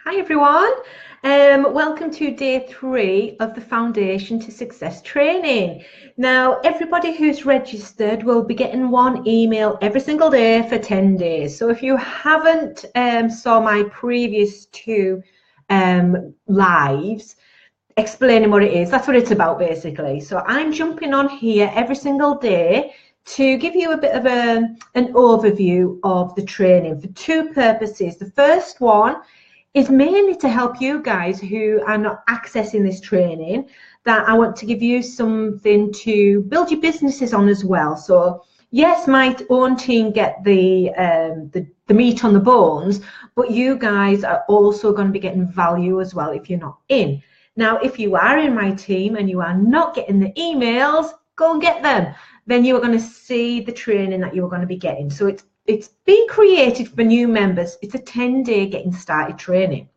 Hi everyone, welcome to day 3 of the Foundation to Success training. Now everybody who's registered will be getting one email every single day for 10 days. So if you haven't saw my previous 2 lives explaining what it is, that's what it's about basically. So I'm jumping on here every single day to give you a bit of an overview of the training for 2 purposes. The first one is mainly to help you guys who are not accessing this training, that I want to give you something to build your businesses on as well. So yes, my own team get the meat on the bones, but you guys are also going to be getting value as well if you're not in. Now, if you are in my team and you are not getting the emails, go and get them. Then you are going to see the training that you are going to be getting. So it's been created for new members. It's a 10-day getting started training.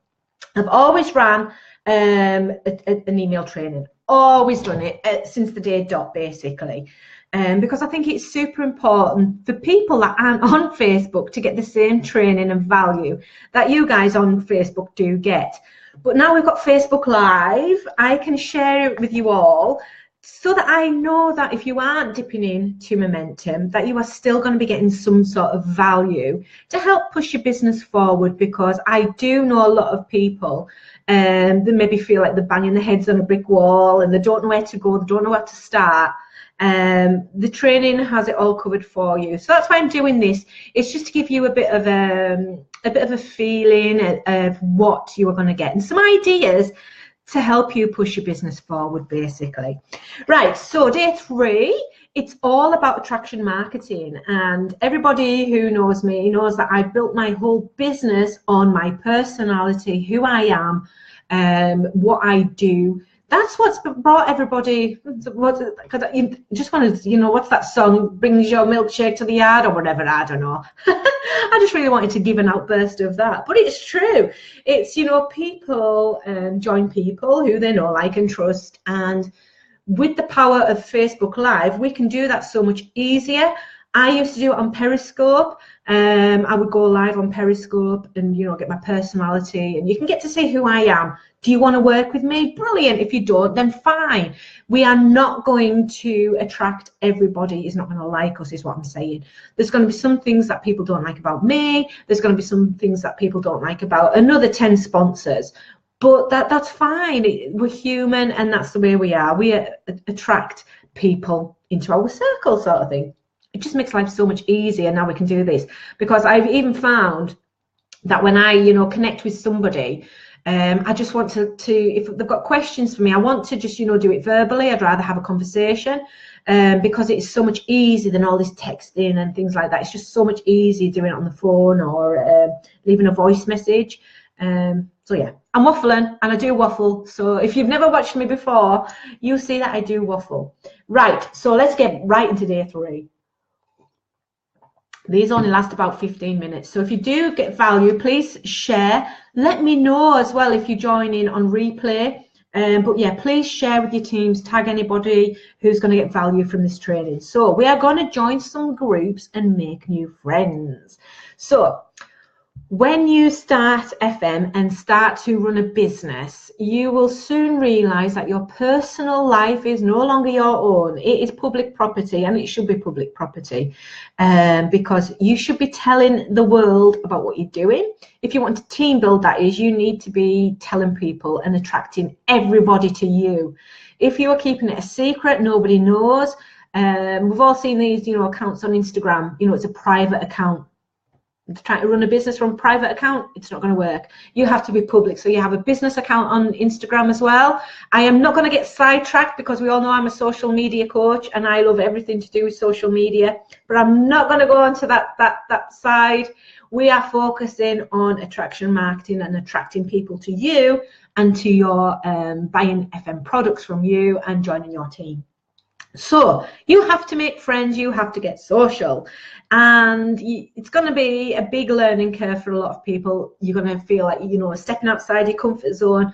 I've always ran an email training, always done it since the day dot basically, because I think it's super important for people that aren't on Facebook to get the same training and value that you guys on Facebook do get. But now we've got Facebook Live, I can share it with you all, so that I know that if you aren't dipping into momentum, that you are still going to be getting some sort of value to help push your business forward, because I do know a lot of people that maybe feel like they're banging their heads on a brick wall and they don't know where to go, they don't know where to start. The training has it all covered for you. So that's why I'm doing this. It's just to give you a bit of a feeling of what you are going to get and some ideas to help you push your business forward basically. Right, so day 3, it's all about attraction marketing, and everybody who knows me knows that I built my whole business on my personality, who I am, what I do. That's what's brought everybody, because you just want to, what's that song, brings your milkshake to the yard or whatever, I don't know. I just really wanted to give an outburst of that, but it's true. It's, people join people who they know, like and trust, and with the power of Facebook Live, we can do that so much easier. I used to do it on Periscope. I would go live on Periscope and, get my personality, and you can get to see who I am. Do you want to work with me? Brilliant. If you don't, then fine. We are not going to attract everybody. Is not going to like us, is what I'm saying. There's going to be some things that people don't like about me. There's going to be some things that people don't like about another 10 sponsors. But that's fine. We're human, and that's the way we are. We attract people into our circle, sort of thing. It just makes life so much easier. Now we can do this, because I've even found that when I, connect with somebody, I just want to, if they've got questions for me, I want to just, do it verbally. I'd rather have a conversation, because it's so much easier than all this texting and things like that. It's just so much easier doing it on the phone or leaving a voice message. So yeah, I'm waffling, and I do waffle. So if you've never watched me before, you'll see that I do waffle. Right, so let's get right into day 3. These only last about 15 minutes. So if you do get value, please share. Let me know as well if you join in on replay. But yeah, please share with your teams, tag anybody who's going to get value from this training. So we are going to join some groups and make new friends. So when you start FM and start to run a business, you will soon realize that your personal life is no longer your own. It is public property, and it should be public property, because you should be telling the world about what you're doing. If you want to team build, that is, you need to be telling people and attracting everybody to you. If you are keeping it a secret, nobody knows. We've all seen these, accounts on Instagram. It's a private account. Trying to run a business from a private account, it's not going to work. You have to be public. So you have a business account on Instagram as well. I am not going to get sidetracked, because we all know I'm a social media coach and I love everything to do with social media, but I'm not going to go onto that side. We are focusing on attraction marketing and attracting people to you and to your buying FM products from you and joining your team. So you have to make friends, you have to get social, and it's going to be a big learning curve for a lot of people. You're going to feel like, stepping outside your comfort zone.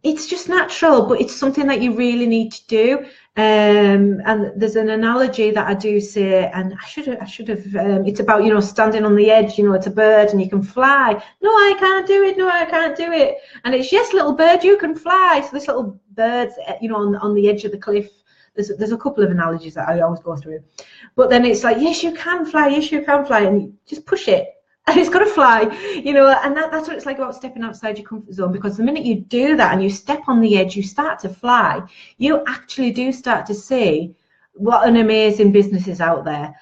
it's just natural, but it's something that you really need to do. And there's an analogy that I do say, and I should have. It's about, you know, standing on the edge. You know, it's a bird and you can fly. No, I can't do it. No, I can't do it. And it's, yes, little bird, you can fly. So this little bird's, you know, on the edge of the cliff. There's a couple of analogies that I always go through, but then it's like, yes, you can fly. Yes, you can fly, and you just push it. And it's got to fly, you know, and that's what it's like about stepping outside your comfort zone, because the minute you do that and you step on the edge, you start to fly, you actually do start to see what an amazing business is out there.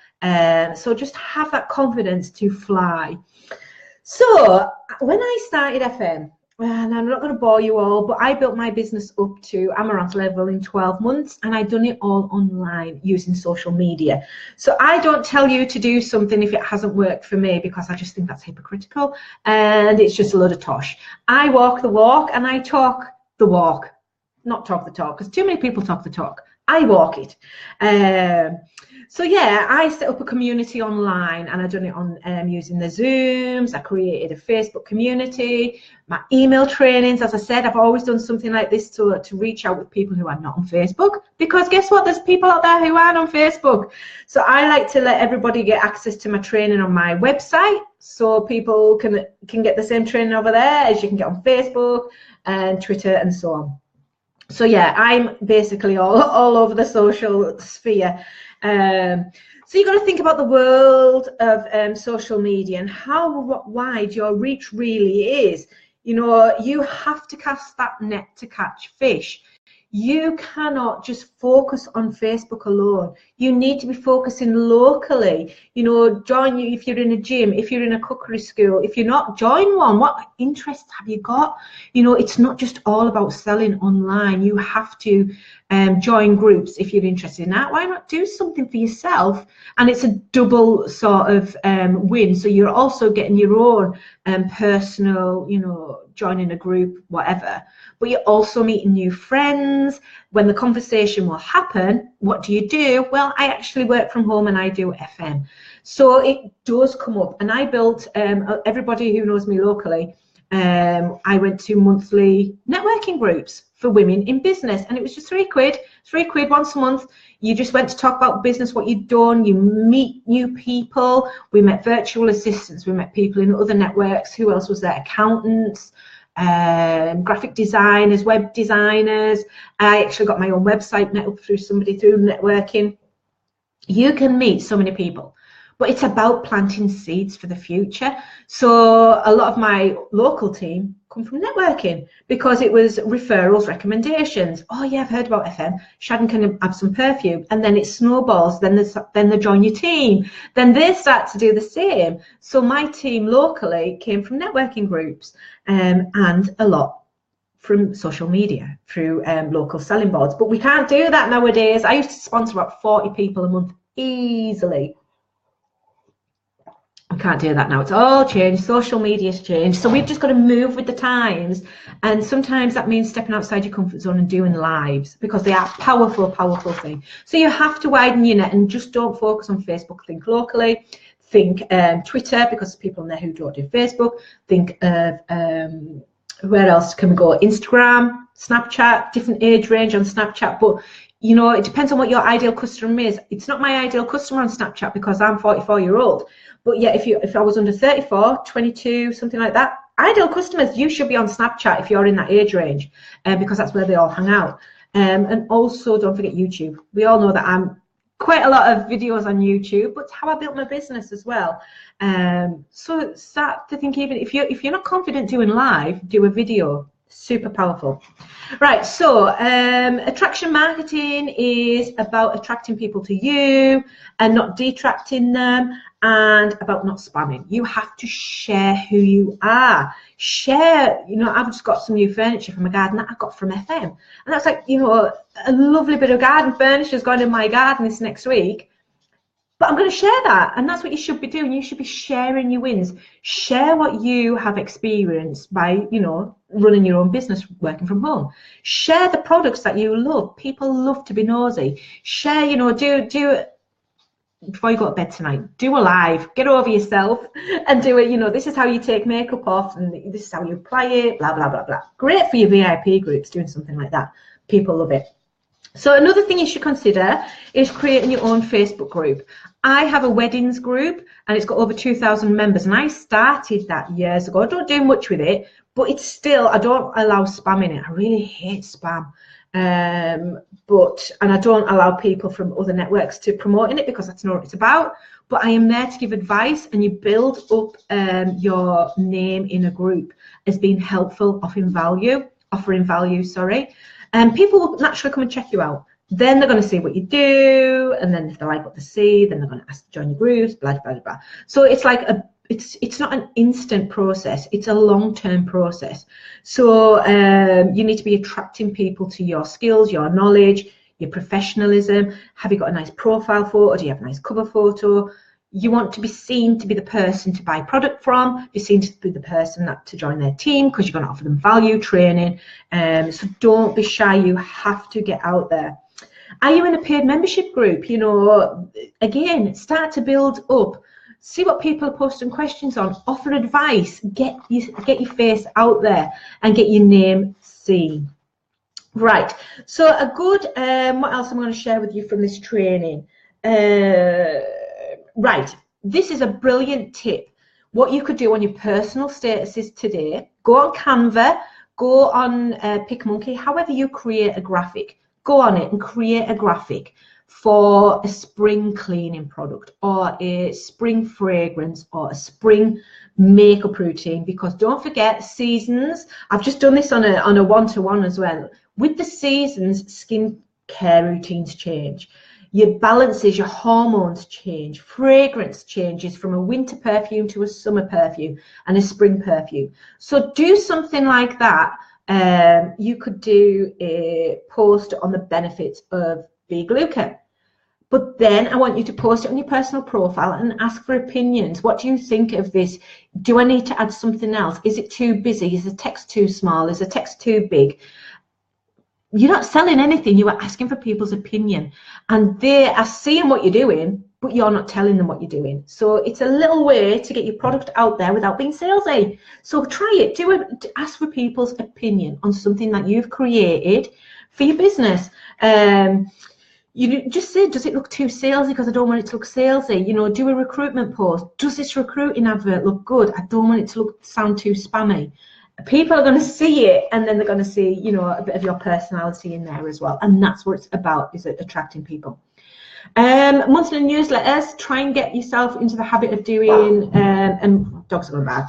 So just have that confidence to fly. So when I started FM, and I'm not going to bore you all, but I built my business up to Amaranth level in 12 months, and I've done it all online using social media. So I don't tell you to do something if it hasn't worked for me, because I just think that's hypocritical and it's just a load of tosh. I walk the walk and I talk the walk, not talk the talk, because too many people talk the talk. I walk it. So yeah, I set up a community online, and I've done it on using the Zooms. I created a Facebook community, my email trainings. As I said, I've always done something like this to reach out with people who are not on Facebook, because guess what? There's people out there who aren't on Facebook. So I like to let everybody get access to my training on my website, so people can get the same training over there as you can get on Facebook and Twitter and so on. So yeah, I'm basically all over the social sphere. So you've got to think about the world of social media and how wide your reach really is. You know, you have to cast that net to catch fish. You cannot just focus on Facebook alone. You need to be focusing locally. You know, if you're in a gym, if you're in a cookery school, if you're not, join one. What interests have you got? You know, it's not just all about selling online. You have to join groups if you're interested in that. Why not do something for yourself? And it's a double sort of win. So you're also getting your own personal, you know, joining a group, whatever, but you're also meeting new friends. When the conversation will happen, what do you do? Well, I actually work from home and I do FM. So it does come up, and I built, everybody who knows me locally, I went to monthly networking groups for women in business, and it was just £3 once a month. You just went to talk about business, what you'd done. You meet new people. We met virtual assistants. We met people in other networks. Who else was there? Accountants, graphic designers, web designers. I actually got my own website met up through somebody through networking. You can meet so many people, but it's about planting seeds for the future. So a lot of my local team come from networking, because it was referrals, recommendations. Oh yeah, I've heard about FM. Sharon can have some perfume, and then it snowballs. Then they join your team. Then they start to do the same. So my team locally came from networking groups, and a lot from social media through local selling boards. But we can't do that nowadays. I used to sponsor about 40 people a month easily. I can't do that now. It's all changed. Social media's changed. So we've just got to move with the times. And sometimes that means stepping outside your comfort zone and doing lives, because they are powerful, powerful thing. So you have to widen your net and just don't focus on Facebook. Think locally. Think Twitter, because there's people on there who don't do Facebook. Think of where else can we go? Instagram, Snapchat, different age range on Snapchat. But you know, it depends on what your ideal customer is. It's not my ideal customer on Snapchat, because I'm 44-year-old. But yeah, if I was under 34, 22, something like that, ideal customers, you should be on Snapchat if you're in that age range, because that's where they all hang out. And also, don't forget YouTube. We all know that I'm quite a lot of videos on YouTube, but it's how I built my business as well. So start to think, even if you're not confident doing live, do a video. Super powerful. Right, so attraction marketing is about attracting people to you and not detracting them, and about not spamming. You have to share who you are. Share, you know, I've just got some new furniture from a garden that I got from FM, and that's like, you know, a lovely bit of garden furniture is going in my garden this next week. But I'm going to share that, and that's what you should be doing. You should be sharing your wins. Share what you have experienced by, you know, running your own business, working from home. Share the products that you love. People love to be nosy. Share, you know, do before you go to bed tonight, do a live, get over yourself and do it. You know, this is how you take makeup off and this is how you apply it, blah, blah, blah, blah. Great for your VIP groups, doing something like that. People love it. So another thing you should consider is creating your own Facebook group. I have a weddings group and it's got over 2,000 members, and I started that years ago. I don't do much with it, but it's still, I don't allow spam in it. I really hate spam. And I don't allow people from other networks to promote in it because that's not what it's about. But I am there to give advice, and you build up your name in a group as being helpful, offering value, and people will naturally come and check you out. Then they're going to see what you do, and then if they like what they see, then they're going to ask to join your groups, blah, blah, blah. So it's like it's not an instant process, it's a long-term process. So you need to be attracting people to your skills, your knowledge, your professionalism. Have you got a nice profile photo? Do you have a nice cover photo? You want to be seen to be the person to buy product from, be seen to be the person to join their team, because you're going to offer them value training. So don't be shy, you have to get out there. Are you in a paid membership group? You know, again, start to build up. See what people are posting questions on, offer advice, get your face out there and get your name seen. Right, so a good, what else I'm going to share with you from this training? Right, this is a brilliant tip. What you could do on your personal statuses today, go on Canva, go on PicMonkey, however you create a graphic, go on it and create a graphic for a spring cleaning product or a spring fragrance or a spring makeup routine. Because don't forget, seasons, I've just done this on a one-to-one as well. With the seasons, skincare routines change. Your balances, your hormones change. Fragrance changes from a winter perfume to a summer perfume and a spring perfume. So do something like that. You could do a post on the benefits of beta-glucan. But then I want you to post it on your personal profile and ask for opinions. What do you think of this? Do I need to add something else? Is it too busy? Is the text too small? Is the text too big? You're not selling anything, you are asking for people's opinion, and they are seeing what you're doing, but you're not telling them what you're doing. So it's a little way to get your product out there without being salesy. So try it, ask for people's opinion on something that you've created for your business. You just say, does it look too salesy? Because I don't want it to look salesy. You know, do a recruitment post. Does this recruiting advert look good? I don't want it to sound too spammy. People are going to see it, and then they're going to see, you know, a bit of your personality in there as well. And that's what it's about, is attracting people. Monthly newsletters, try and get yourself into the habit of doing, and dogs are going bad,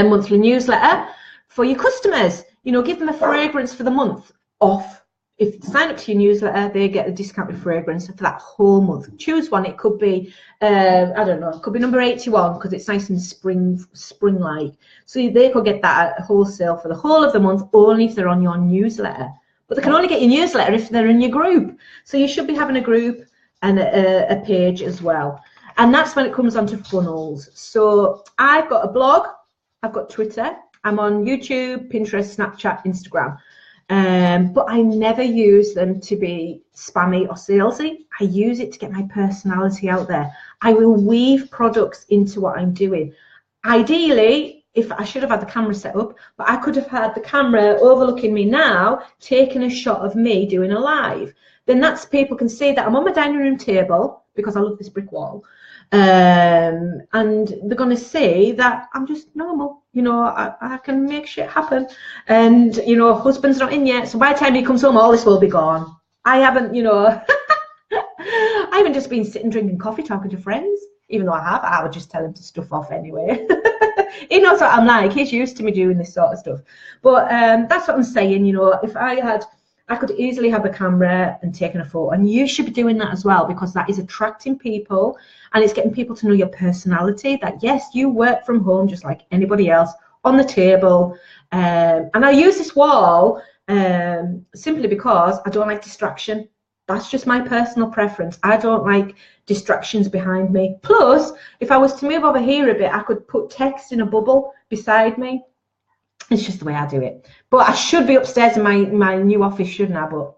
monthly newsletter for your customers. You know, give them a fragrance for the month off. If you sign up to your newsletter, they get a discounted fragrance for that whole month. Choose one. It could be, I don't know, it could be number 81 because it's nice and spring-like. So they could get that at wholesale for the whole of the month, only if they're on your newsletter. But they can only get your newsletter if they're in your group. So you should be having a group and a page as well. And that's when it comes onto funnels. So I've got a blog, I've got Twitter, I'm on YouTube, Pinterest, Snapchat, Instagram. But I never use them to be spammy or salesy. I use it to get my personality out there. I will weave products into what I'm doing. Ideally, if I should have had the camera set up, but I could have had the camera overlooking me now, taking a shot of me doing a live. Then that's, people can see that I'm on my dining room table because I love this brick wall. And they're going to see that I'm just normal, you know, I can make shit happen. And, you know, husband's not in yet, so by the time he comes home, all this will be gone. I haven't, you know, I haven't just been sitting drinking coffee talking to friends, even though I would just tell him to stuff off anyway. He knows what I'm like, he's used to me doing this sort of stuff. But that's what I'm saying, you know, if I could easily have a camera and taking a photo, and you should be doing that as well, because that is attracting people and it's getting people to know your personality, that yes, you work from home just like anybody else, on the table. And I use this wall simply because I don't like distraction. That's just my personal preference. I don't like distractions behind me. Plus, if I was to move over here a bit, I could put text in a bubble beside me. It's just the way I do it. But I should be upstairs in my new office, shouldn't I? But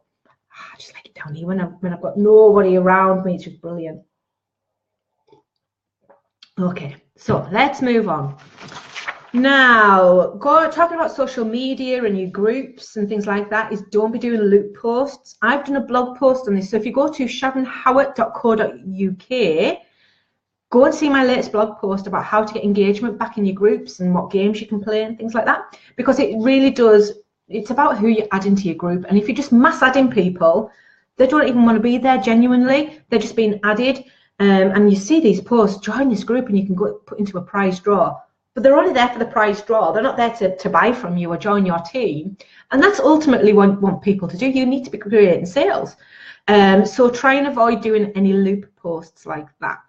I just like it down here when I've got nobody around me. It's just brilliant. Okay, so let's move on. Now, talking about social media and your groups and things like that is don't be doing loop posts. I've done a blog post on this. So if you go to sharonhoward.co.uk, go and see my latest blog post about how to get engagement back in your groups and what games you can play and things like that. Because it really does, it's about who you add into your group. And if you're just mass adding people, they don't even want to be there genuinely. They're just being added. And you see these posts, join this group and you can go put into a prize draw. But they're only there for the prize draw. They're not there to buy from you or join your team. And that's ultimately what you want people to do. You need to be creating sales. So try and avoid doing any loop posts like that.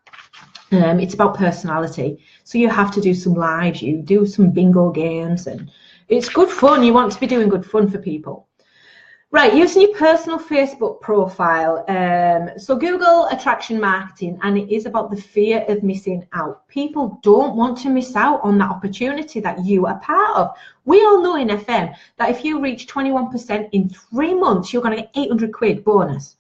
It's about personality. So you have to do some lives, you do some bingo games, and it's good fun. You want to be doing good fun for people. Right, using your personal Facebook profile. So Google attraction marketing, and it is about the fear of missing out. People don't want to miss out on that opportunity that you are part of. We all know in FM that if you reach 21% in 3 months, you're going to get 800 quid bonus.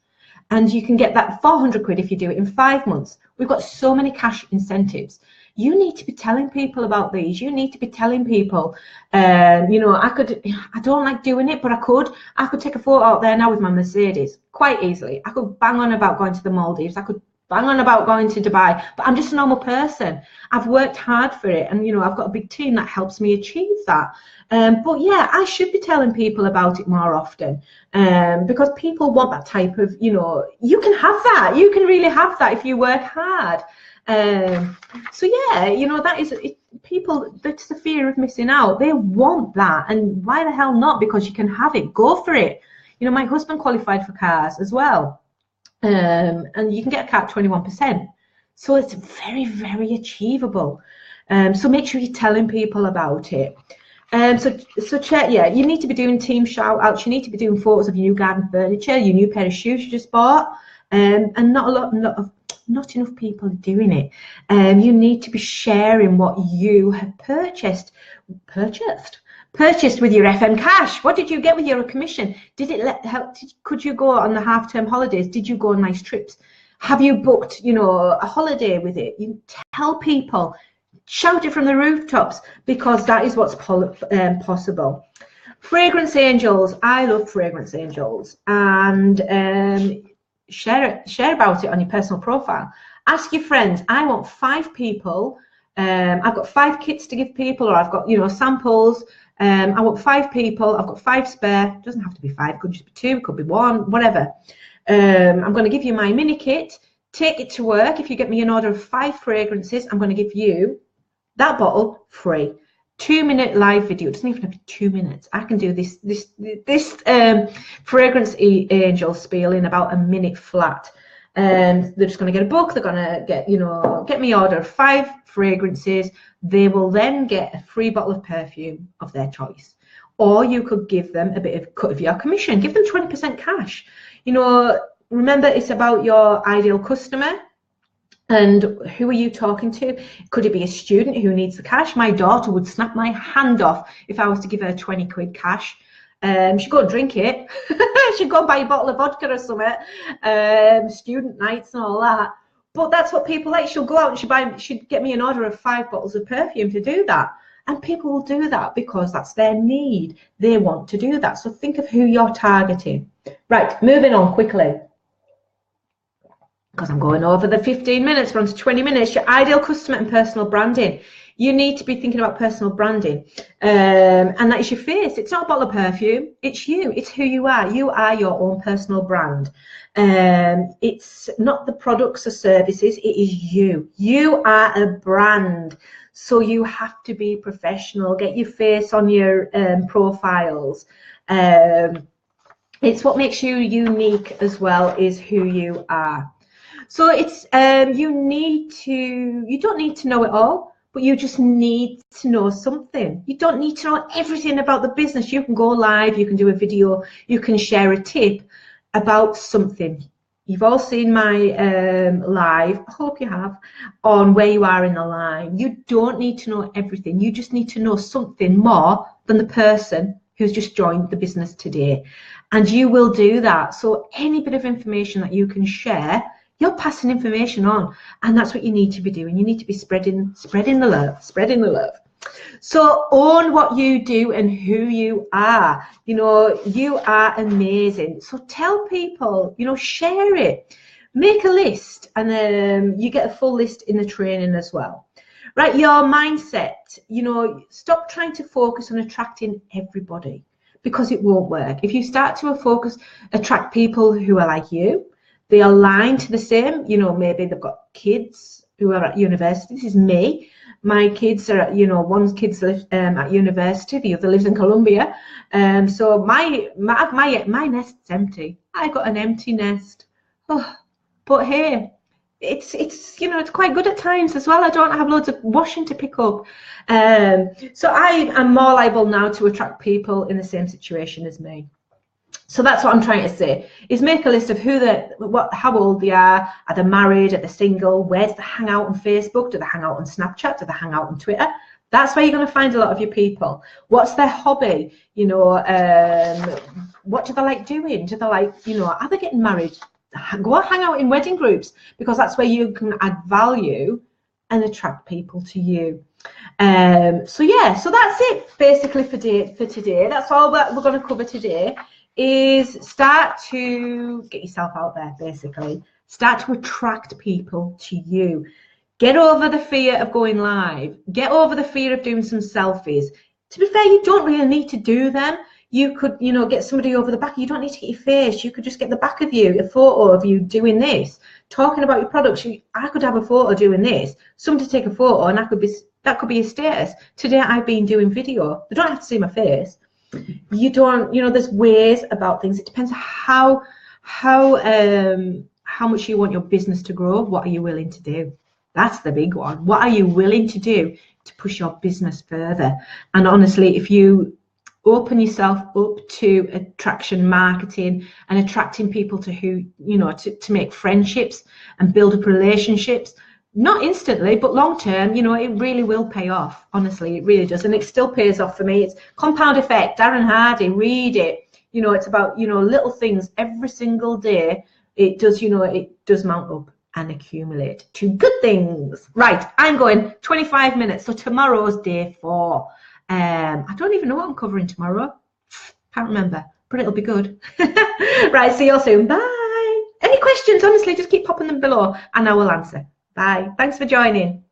And you can get that 400 quid if you do it in 5 months. We've got so many cash incentives. You need to be telling people about these. You need to be telling people, you know, I don't like doing it, but I could take a photo out there now with my Mercedes quite easily. I could bang on about going to the Maldives. I could bang on about going to Dubai, but I'm just a normal person. I've worked hard for it, and, you know, I've got a big team that helps me achieve that. But yeah, I should be telling people about it more often, because people want that type of, you know, you can have that. You can really have that if you work hard. So yeah, you know, that is people, that's the fear of missing out. They want that, and why the hell not? Because you can have it. Go for it. You know, my husband qualified for cars as well, and you can get a car at 21%. So it's very, very achievable. So make sure you're telling people about it. So check, yeah, you need to be doing team shout outs. You need to be doing photos of your new garden furniture, your new pair of shoes you just bought, and not enough people are doing it. You need to be sharing what you have purchased with your FM cash. What did you get with your commission? Did it help? Could you go on the half-term holidays? Did you go on nice trips? Have you booked, you know, a holiday with it? You tell people, shout it from the rooftops, because that is what's possible. Fragrance angels. I love fragrance angels, and share about it on your personal profile. Ask your friends. I want 5 people. I've got 5 kits to give people, or I've got, you know, samples. I want 5 people. I've got 5 spare. It doesn't have to be 5. It could just be 2. It could be 1. Whatever. I'm going to give you my mini kit. Take it to work. If you get me an order of 5 fragrances, I'm going to give you that bottle free. 2-minute live video. It doesn't even have to be 2 minutes. I can do this fragrance angel spiel in about a minute flat. They're just going to get a book. They're going to get, you know, get me order of 5 fragrances. They will then get a free bottle of perfume of their choice. Or you could give them a bit of cut of your commission. Give them 20% cash. You know, remember, it's about your ideal customer. And who are you talking to? Could it be a student who needs the cash? My daughter would snap my hand off if I was to give her 20 quid cash. She'd go and drink it. She'd go and buy a bottle of vodka or something. Student nights and all that. But that's what people like. She'll go out and she'd get me an order of 5 bottles of perfume to do that. And people will do that because that's their need. They want to do that. So think of who you're targeting. Right, moving on quickly, because I'm going over the 15 minutes, we're on to 20 minutes. Your ideal customer and personal branding. You need to be thinking about personal branding, and that is your face. It's not a bottle of perfume, it's you, it's who you are. You are your own personal brand. It's not the products or services, it is you. You are a brand, so you have to be professional. Get your face on your profiles. It's what makes you unique as well, is who you are. So it's you don't need to know it all, but you just need to know something. You don't need to know everything about the business. You can go live, you can do a video, you can share a tip about something. You've all seen my live, I hope you have, on where you are in the line. You don't need to know everything. You just need to know something more than the person who's just joined the business today. And you will do that. So any bit of information that you can share, you're passing information on, and that's what you need to be doing. You need to be spreading the love, spreading the love. So own what you do and who you are. You know, you are amazing. So tell people, you know, share it. Make a list, and you get a full list in the training as well. Right, your mindset, you know, stop trying to focus on attracting everybody, because it won't work. If you start to attract people who are like you, they align to the same, you know, maybe they've got kids who are at university. This is me. My kids are, you know, one kid's live at university, the other lives in Colombia. So my nest's empty. I got an empty nest. Oh, but hey, it's you know, it's quite good at times as well. I don't have loads of washing to pick up. So I am more liable now to attract people in the same situation as me. So that's what I'm trying to say, is make a list of how old they are they married, are they single, where do they hang out on Facebook, do they hang out on Snapchat, do they hang out on Twitter? That's where you're going to find a lot of your people. What's their hobby? You know, what do they like doing? Do they like, you know, are they getting married? Go and hang out in wedding groups, because that's where you can add value and attract people to you. So yeah, so that's it basically for today. That's all that we're going to cover today. Is start to get yourself out there, basically. Start to attract people to you. Get over the fear of going live. Get over the fear of doing some selfies. To be fair, you don't really need to do them. You could, you know, get somebody over the back. You don't need to get your face. You could just get the back of you, a photo of you doing this, talking about your products. I could have a photo doing this. Somebody take a photo, and that could be your status. Today I've been doing video. They don't have to see my face. You don't, you know, there's ways about things. It depends how much you want your business to grow. What are you willing to do? That's the big one. What are you willing to do to push your business further? And honestly, if you open yourself up to attraction marketing and attracting people to who, you know, to make friendships and build up relationships, not instantly, but long term, you know, it really will pay off. Honestly, it really does. And it still pays off for me. It's compound effect. Darren Hardy, read it. You know, it's about, you know, little things every single day. It does, you know, it does mount up and accumulate to good things. Right, I'm going 25 minutes. So tomorrow's day 4. I don't even know what I'm covering tomorrow. Can't remember, but it'll be good. Right, see you all soon. Bye. Any questions, honestly, just keep popping them below and I will answer. Bye. Thanks for joining.